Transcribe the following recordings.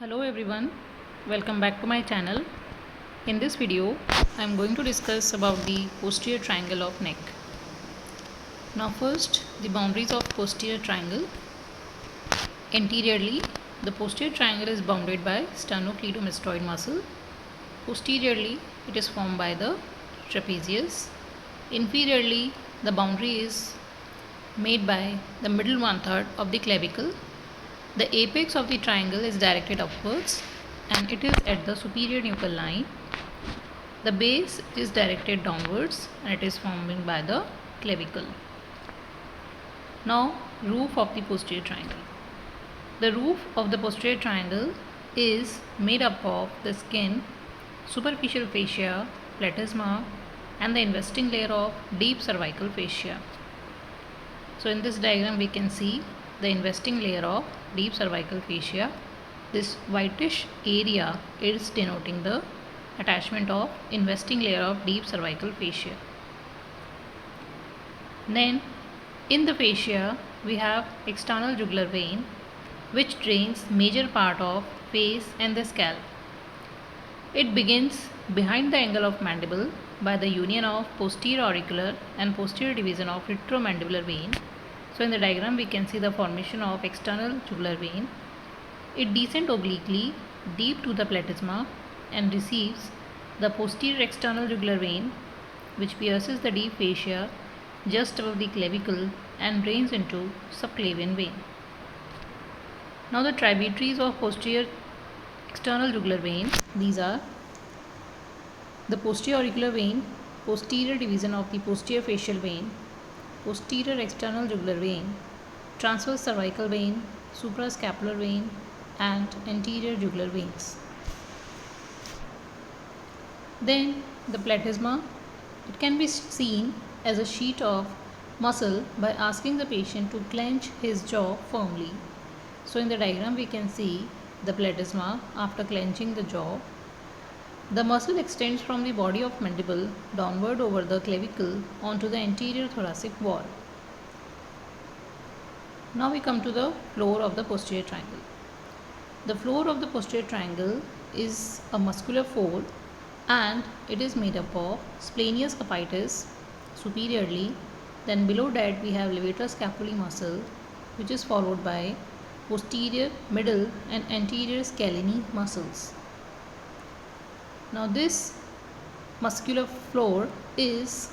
Hello everyone, welcome back to my channel. In this video, I am going to discuss about the posterior triangle of neck. Now first, the boundaries of posterior triangle. Anteriorly, the posterior triangle is bounded by sternocleidomastoid muscle. Posteriorly, it is formed by the trapezius. Inferiorly, the boundary is made by the middle one-third of the clavicle. The apex of the triangle is directed upwards and it is at the superior nuchal line. The base is directed downwards and it is formed by the clavicle. Now, roof of the posterior triangle. The roof of the posterior triangle is made up of the skin, superficial fascia, platysma, and the investing layer of deep cervical fascia. So in this diagram we can see the investing layer of deep cervical fascia. This whitish area is denoting the attachment of investing layer of deep cervical fascia. Then in the fascia we have external jugular vein which drains major part of face and the scalp. It begins behind the angle of mandible by the union of posterior auricular and posterior division of retromandibular vein. So in the diagram we can see the formation of external jugular vein. It descends obliquely deep to the platysma and receives the posterior external jugular vein which pierces the deep fascia just above the clavicle and drains into subclavian vein. Now the tributaries of posterior external jugular vein, these are the posterior auricular vein, posterior division of the posterior facial vein, posterior external jugular vein, transverse cervical vein, suprascapular vein, and anterior jugular veins. Then the platysma, it can be seen as a sheet of muscle by asking the patient to clench his jaw firmly. So in the diagram we can see the platysma after clenching the jaw. The muscle extends from the body of mandible downward over the clavicle onto the anterior thoracic wall. Now we come to the floor of the posterior triangle. The floor of the posterior triangle is a muscular fold and it is made up of splenius capitis superiorly. Then below that we have levator scapulae muscle which is followed by posterior, middle and anterior scalene muscles. Now this muscular floor is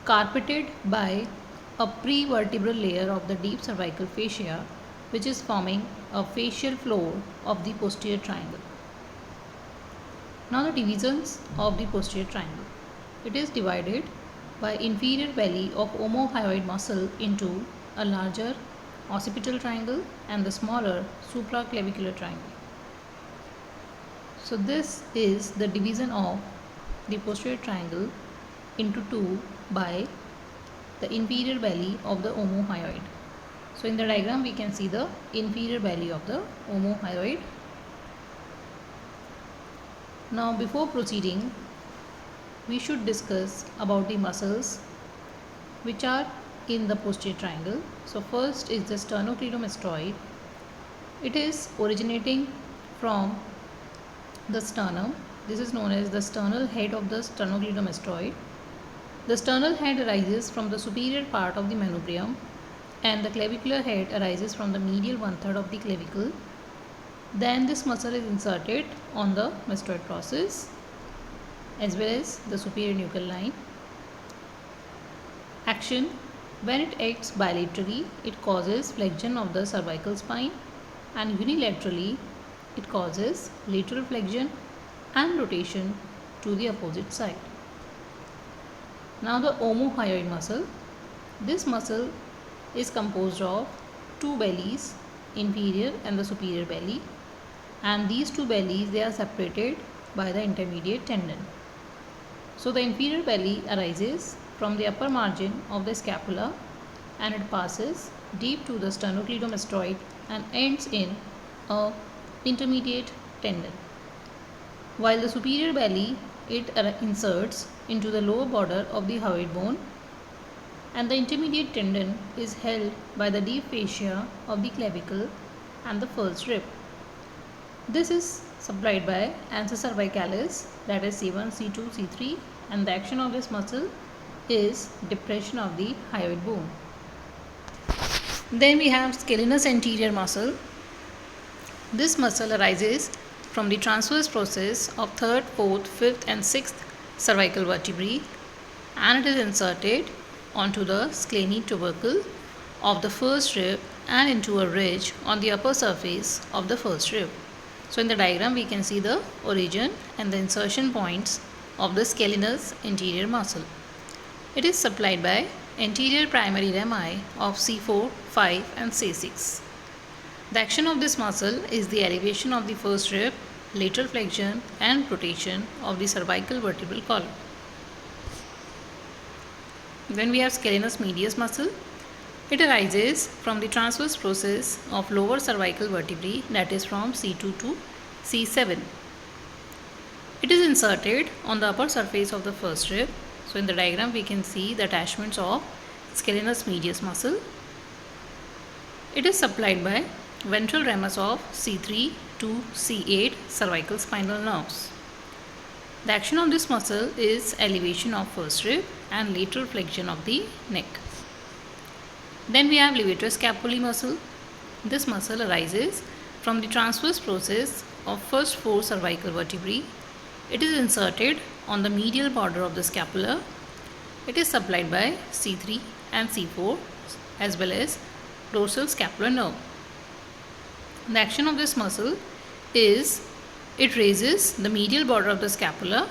carpeted by a prevertebral layer of the deep cervical fascia which is forming a facial floor of the posterior triangle. Now the divisions of the posterior triangle. It is divided by inferior belly of omohyoid muscle into a larger occipital triangle and the smaller supraclavicular triangle. So this is the division of the posterior triangle into two by the inferior belly of the omohyoid. So in the diagram we can see the inferior belly of the omohyoid. Now before proceeding, we should discuss about the muscles which are in the posterior triangle. So first is the sternocleidomastoid. It is originating from the sternum. This is known as the sternal head of the sternocleidomastoid. The sternal head arises from the superior part of the manubrium and the clavicular head arises from the medial one-third of the clavicle. Then this muscle is inserted on the mastoid process as well as the superior nuchal line. Action: when it acts bilaterally, it causes flexion of the cervical spine, and unilaterally it causes lateral flexion and rotation to the opposite side. Now the omohyoid muscle. This muscle is composed of two bellies, inferior and the superior belly, and these two bellies, they are separated by the intermediate tendon. So the inferior belly arises from the upper margin of the scapula and it passes deep to the sternocleidomastoid and ends in a intermediate tendon, while the superior belly, it inserts into the lower border of the hyoid bone and the intermediate tendon is held by the deep fascia of the clavicle and the first rib. This is supplied by ansa cervicalis, that is C1, C2, C3, and the action of this muscle is depression of the hyoid bone. Then we have scalenus anterior muscle. This muscle arises from the transverse process of third, fourth, fifth and sixth cervical vertebrae, and it is inserted onto the scalenate tubercle of the first rib and into a ridge on the upper surface of the first rib. So in the diagram we can see the origin and the insertion points of the scalenus anterior muscle. It is supplied by anterior primary rami of C4, 5 and C6. The action of this muscle is the elevation of the first rib, lateral flexion and rotation of the cervical vertebral column. Then we have scalenus medius muscle. It arises from the transverse process of lower cervical vertebrae, that is from C2 to C7. It is inserted on the upper surface of the first rib. So in the diagram we can see the attachments of scalenus medius muscle. It is supplied by ventral ramus of C3 to C8 cervical spinal nerves. The action of this muscle is elevation of first rib and lateral flexion of the neck. Then we have levator scapulae muscle. This muscle arises from the transverse process of first 4 cervical vertebrae. It is inserted on the medial border of the scapula. It is supplied by C3 and C4 as well as dorsal scapular nerve. The action of this muscle is it raises the medial border of the scapula,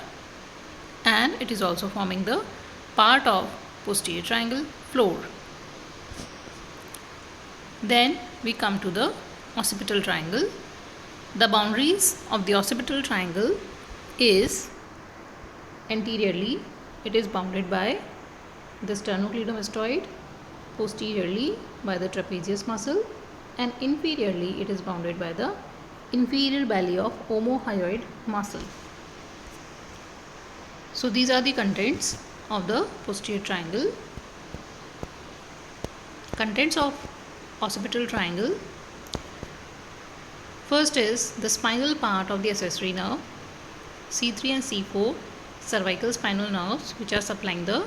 and it is also forming the part of posterior triangle floor. Then we come to the occipital triangle. The boundaries of the occipital triangle is anteriorly it is bounded by the sternocleidomastoid, posteriorly by the trapezius muscle, and inferiorly it is bounded by the inferior belly of omohyoid muscle. So these are the contents of the posterior triangle. Contents of occipital triangle. First is the spinal part of the accessory nerve, C3 and C4 cervical spinal nerves, which are supplying the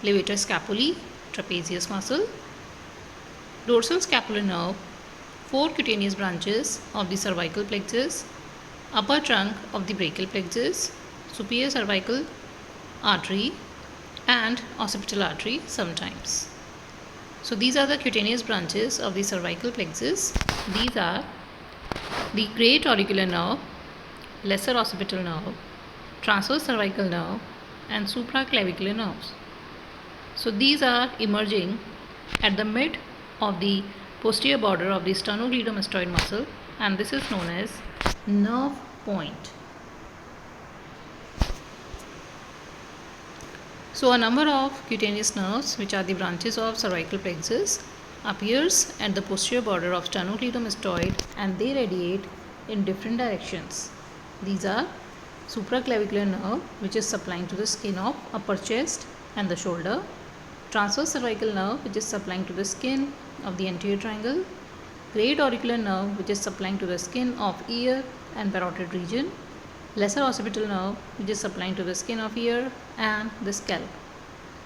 levator scapulae, trapezius muscle, dorsal scapular nerve, 4 cutaneous branches of the cervical plexus, upper trunk of the brachial plexus, superior cervical artery and occipital artery sometimes. So these are the cutaneous branches of the cervical plexus. These are the great auricular nerve, lesser occipital nerve, transverse cervical nerve and supraclavicular nerves. So these are emerging at the mid of the posterior border of the sternocleidomastoid muscle, and this is known as nerve point. So a number of cutaneous nerves, which are the branches of cervical plexus, appears at the posterior border of sternocleidomastoid, and they radiate in different directions. These are supraclavicular nerve, which is supplying to the skin of upper chest and the shoulder, transverse cervical nerve, which is supplying to the skin of the anterior triangle, great auricular nerve, which is supplying to the skin of ear and parotid region, lesser occipital nerve, which is supplying to the skin of ear and the scalp.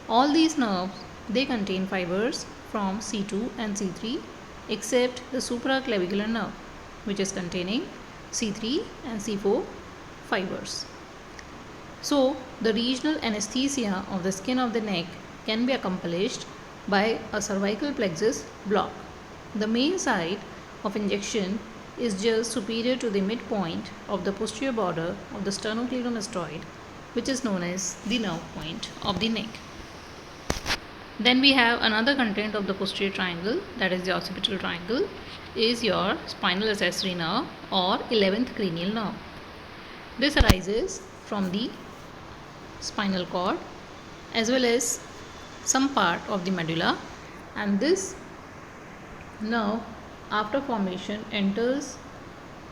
All these nerves, they contain fibers from C2 and C3 except the supraclavicular nerve, which is containing C3 and C4 fibers. So the regional anesthesia of the skin of the neck can be accomplished by a cervical plexus block. The main site of injection is just superior to the midpoint of the posterior border of the sternocleidomastoid, which is known as the nerve point of the neck. Then we have another content of the posterior triangle, that is the occipital triangle, is your spinal accessory nerve or 11th cranial nerve. This arises from the spinal cord as well as some part of the medulla, and this nerve after formation enters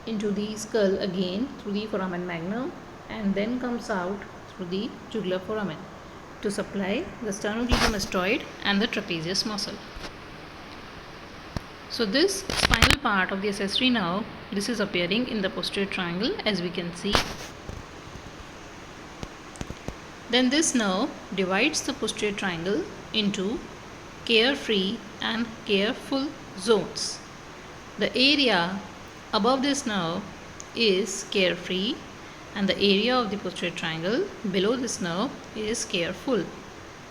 into the skull again through the foramen magnum and then comes out through the jugular foramen to supply the sternocleidomastoid and the trapezius muscle. So this spinal part of the accessory nerve, this is appearing in the posterior triangle as we can see. Then this nerve divides the posterior triangle into carefree and careful zones. The area above this nerve is carefree and the area of the posterior triangle below this nerve is careful,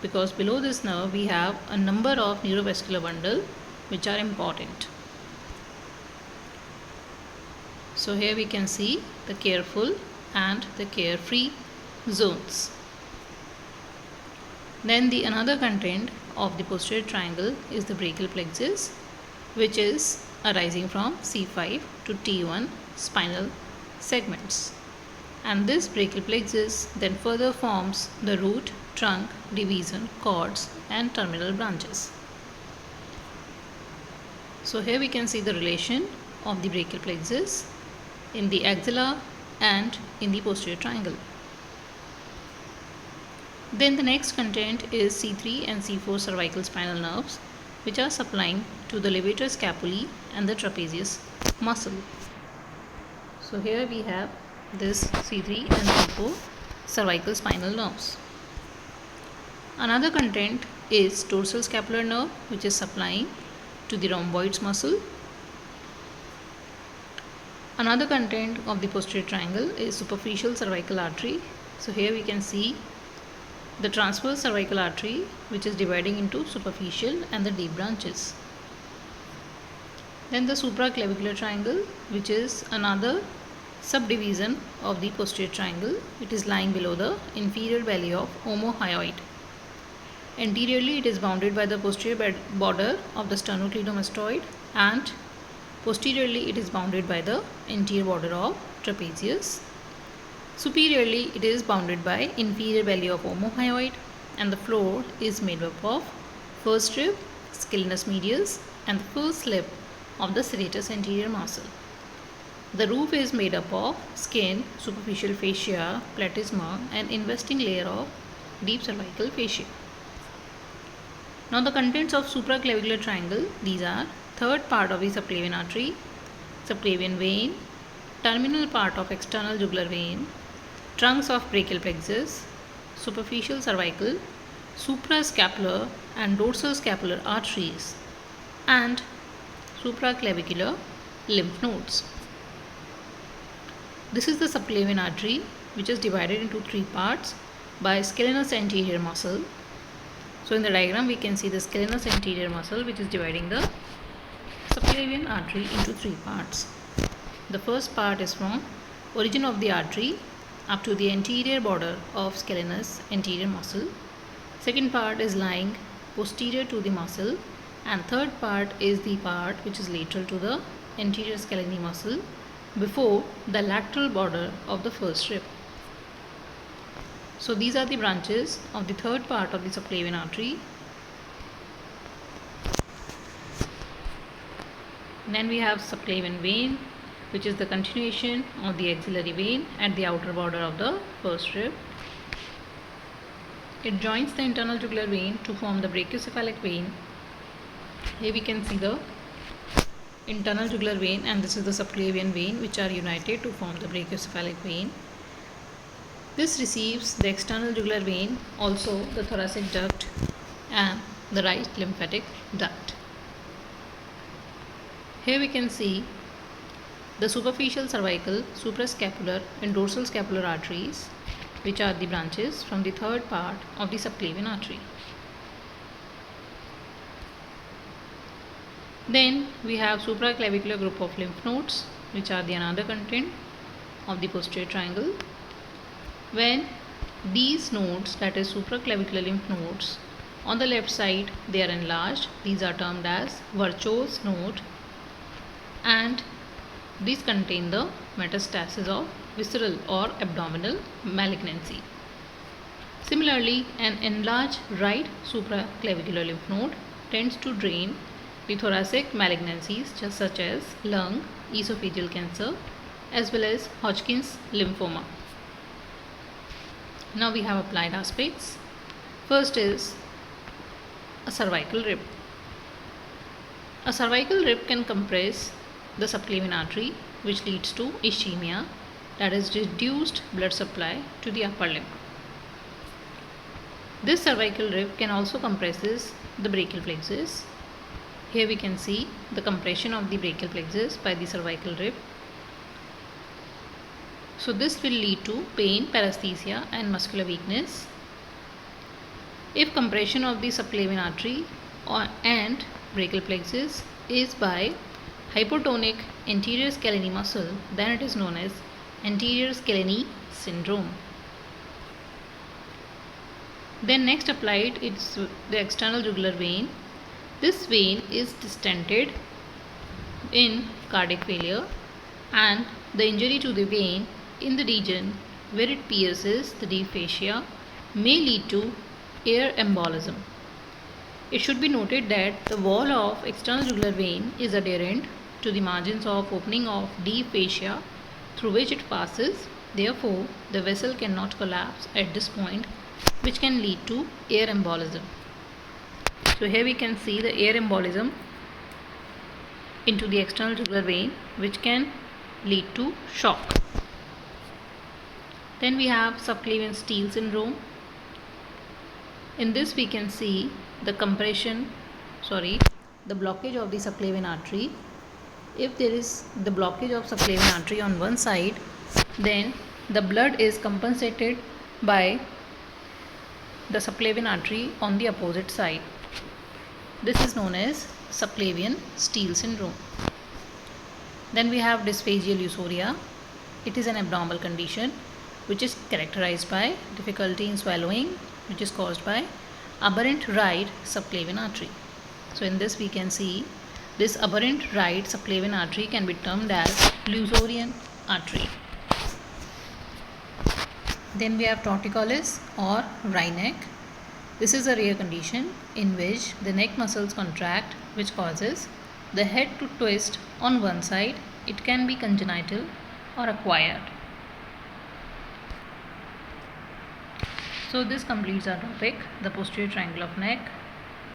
because below this nerve we have a number of neurovascular bundles which are important. So here we can see the careful and the carefree zones. Then the another content of the posterior triangle is the brachial plexus, which is arising from C5 to T1 spinal segments. And this brachial plexus then further forms the root, trunk, division, cords and terminal branches. So here we can see the relation of the brachial plexus in the axilla and in the posterior triangle. Then the next content is C3 and C4 cervical spinal nerves, which are supplying to the levator scapulae and the trapezius muscle. So here we have this C3 and C4 cervical spinal nerves. Another content is dorsal scapular nerve, which is supplying to the rhomboids muscle. Another content of the posterior triangle is superficial cervical artery. So here we can see the transverse cervical artery, which is dividing into superficial and the deep branches. Then the supraclavular triangle, which is another subdivision of the posterior triangle. It is lying below the inferior belly of omohyoid. Anteriorly it is bounded by the posterior border of the sternocleidomastoid, and posteriorly it is bounded by the anterior border of trapezius. Superiorly it is bounded by inferior belly of omohyoid, and the floor is made up of first rib, scalenus medius and the first lip of the serratus anterior muscle. The roof is made up of skin, superficial fascia, platysma and investing layer of deep cervical fascia. Now the contents of supraclavicular triangle, these are third part of the subclavian artery, subclavian vein, terminal part of external jugular vein, trunks of brachial plexus, superficial cervical, suprascapular and dorsal scapular arteries, and supraclavicular lymph nodes. This is the subclavian artery, which is divided into three parts by scalenus anterior muscle. So in the diagram we can see the scalenus anterior muscle, which is dividing the subclavian artery into three parts. The first part is from origin of the artery up to the anterior border of scalenus anterior muscle. Second part is lying posterior to the muscle, and third part is the part which is lateral to the anterior scalene muscle before the lateral border of the first rib. So these are the branches of the third part of the subclavian artery. Then we have subclavian vein, which is the continuation of the axillary vein at the outer border of the first rib. It joins the internal jugular vein to form the brachiocephalic vein. Here we can see the internal jugular vein, and this is the subclavian vein, which are united to form the brachiocephalic vein. This receives the external jugular vein, also the thoracic duct and the right lymphatic duct. Here we can see the superficial cervical, suprascapular and dorsal scapular arteries, which are the branches from the third part of the subclavian artery. Then we have supraclavicular group of lymph nodes, which are the another content of the posterior triangle. When these nodes, that is supraclavicular lymph nodes, on the left side they are enlarged, these are termed as Virchow's node, and these contain the metastasis of visceral or abdominal malignancy. Similarly, an enlarged right supraclavicular lymph node tends to drain the thoracic malignancies such as lung, esophageal cancer, as well as Hodgkin's lymphoma. Now we have applied aspects. First is a cervical rib. A cervical rib can compress the subclavian artery, which leads to ischemia, that is reduced blood supply to the upper limb. This cervical rib can also compresses the brachial plexus. Here we can see the compression of the brachial plexus by the cervical rib. So this will lead to pain, paresthesia and muscular weakness. If compression of the subclavian artery and brachial plexus is by hypotonic anterior scalene muscle, then it is known as anterior scalene syndrome. Then next applied it's the external jugular vein. This vein is distented in cardiac failure, and the injury to the vein in the region where it pierces the deep fascia may lead to air embolism. It should be noted that the wall of external jugular vein is adherent to the margins of opening of deep fascia through which it passes. Therefore, the vessel cannot collapse at this point, which can lead to air embolism. So here we can see the air embolism into the external jugular vein, which can lead to shock. Then we have subclavian steal syndrome. In this we can see the blockage of the subclavian artery. If there is the blockage of subclavian artery on one side, then the blood is compensated by the subclavian artery on the opposite side. This is known as subclavian steal syndrome. Then we have dysphagial lusoria. It is an abnormal condition which is characterized by difficulty in swallowing, which is caused by aberrant right subclavian artery. So in this we can see this aberrant right subclavian artery can be termed as lusorian artery. Then we have torticollis or wry neck. This is a rare condition in which the neck muscles contract, which causes the head to twist on one side. It can be congenital or acquired. So this completes our topic, the posterior triangle of neck.